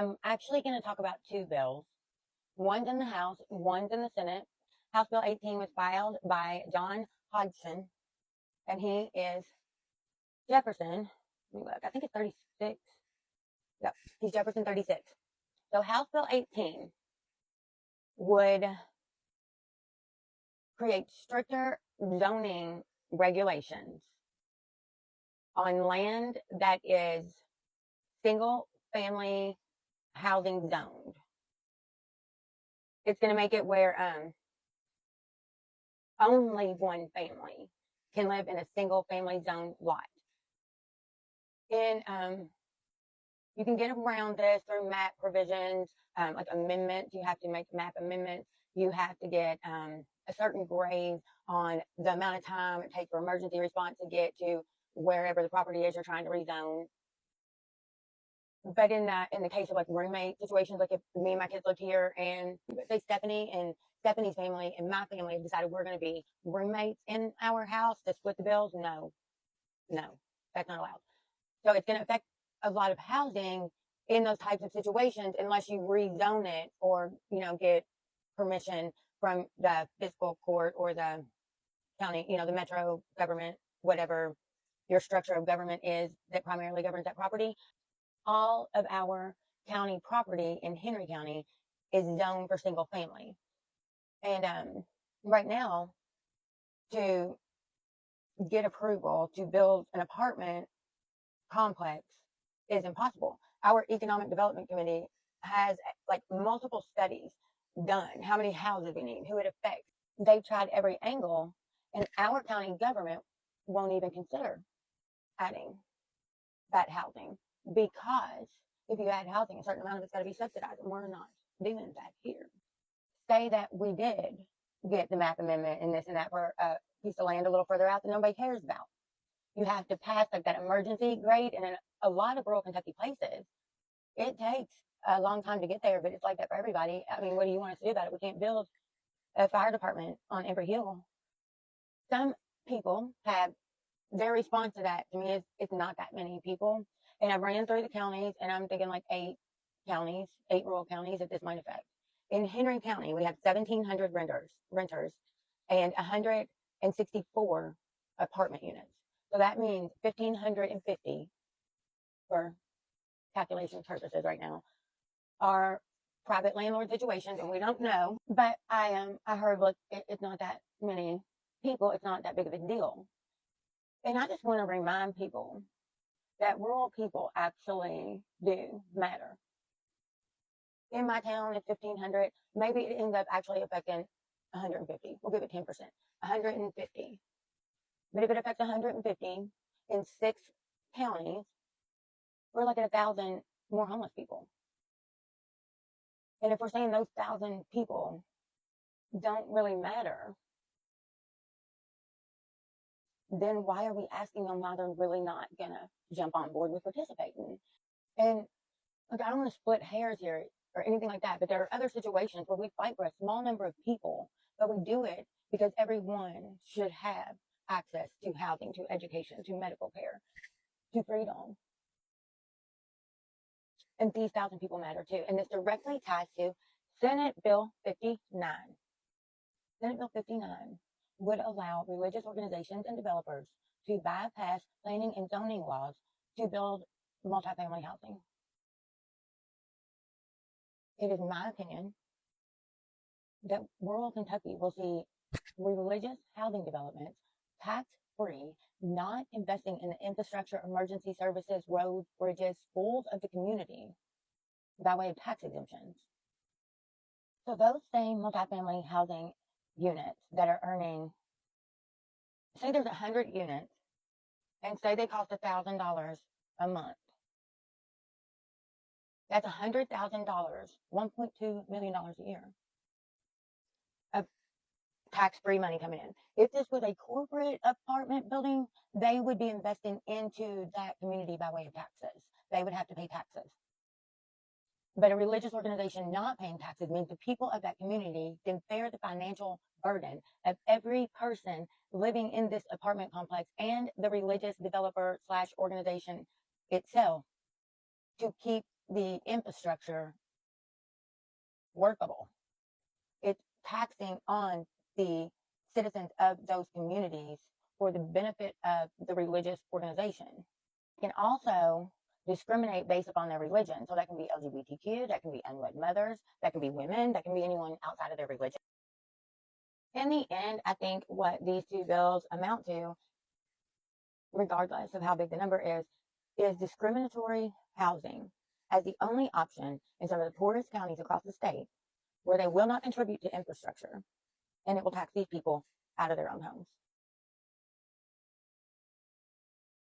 I'm actually going to talk about two bills. One's in the House, one's in the Senate. House Bill 18 was filed by John Hodgson, and he is Jefferson. Let me look. I think it's 36. Yep, he's Jefferson 36. So House Bill 18 would create stricter zoning regulations on land that is single family housing zoned. It's going to make it where only one family can live in a single family zone lot. And you can get around this through map provisions, like amendments. You have to make map amendments. You have to get a certain grade on the amount of time it takes for emergency response to get to wherever the property is you're trying to rezone. But in the case of like roommate situations, like if me and my kids lived here and say Stephanie and Stephanie's family and my family have decided we're going to be roommates in our house to split the bills, no, that's not allowed. So it's going to affect a lot of housing in those types of situations unless you rezone it or, get permission from the fiscal court or the county, the metro government, whatever your structure of government is that primarily governs that property. All of our county property in Henry County is zoned for single family. And right now, to get approval to build an apartment complex is impossible. Our economic development committee has like multiple studies done, how many houses we need, who it affects. They've tried every angle, and our county government won't even consider adding that housing, because if you add housing, a certain amount of it's got to be subsidized, and we're not doing that here. Say that we did get the map amendment and this and that for a piece of land a little further out that nobody cares about. You have to pass like that emergency grade, and in a lot of rural Kentucky places, it takes a long time to get there, but it's like that for everybody. I mean, what do you want us to do about it? We can't build a fire department on every hill. Some people have, their response to that to me is it's not that many people. And I've ran through the counties, and I'm thinking like 8 counties, 8 rural counties that this might affect. In Henry County, we have 1,700 renters and 164 apartment units. So that means 1,550, for calculation purposes right now, are private landlord situations, and we don't know. But I heard, look, it's not that many people. It's not that big of a deal. And I just want to remind people that rural people actually do matter. In my town, it's 1,500. Maybe it ends up actually affecting 150. We'll give it 10%. 150. But if it affects 150 in 6 counties, we're looking at 1,000 more homeless people. And if we're saying those 1,000 people don't really matter, then why are we asking them why they're really not going to jump on board with participating? And look, I don't want to split hairs here or anything like that, but there are other situations where we fight for a small number of people, but we do it because everyone should have access to housing, to education, to medical care, to freedom. And these 1,000 people matter too. And this directly ties to Senate Bill 59. Senate Bill 59 would allow religious organizations and developers to bypass planning and zoning laws to build multifamily housing. It is my opinion that rural Kentucky will see religious housing developments tax-free, not investing in the infrastructure, emergency services, roads, bridges, schools of the community by way of tax exemptions. So those same multifamily housing units that are earning, say there's 100 units, and say they cost $1,000 a month. That's $100,000, $1.2 million a year of tax-free money coming in. If this was a corporate apartment building, they would be investing into that community by way of taxes. They would have to pay taxes. But a religious organization not paying taxes means the people of that community can bear the financial burden of every person living in this apartment complex and the religious developer / organization itself to keep the infrastructure workable. It's taxing on the citizens of those communities for the benefit of the religious organization. It can also discriminate based upon their religion. So that can be LGBTQ, that can be unwed mothers, that can be women, that can be anyone outside of their religion. In the end, I think what these two bills amount to, regardless of how big the number is discriminatory housing as the only option in some of the poorest counties across the state where they will not contribute to infrastructure, and it will tax these people out of their own homes.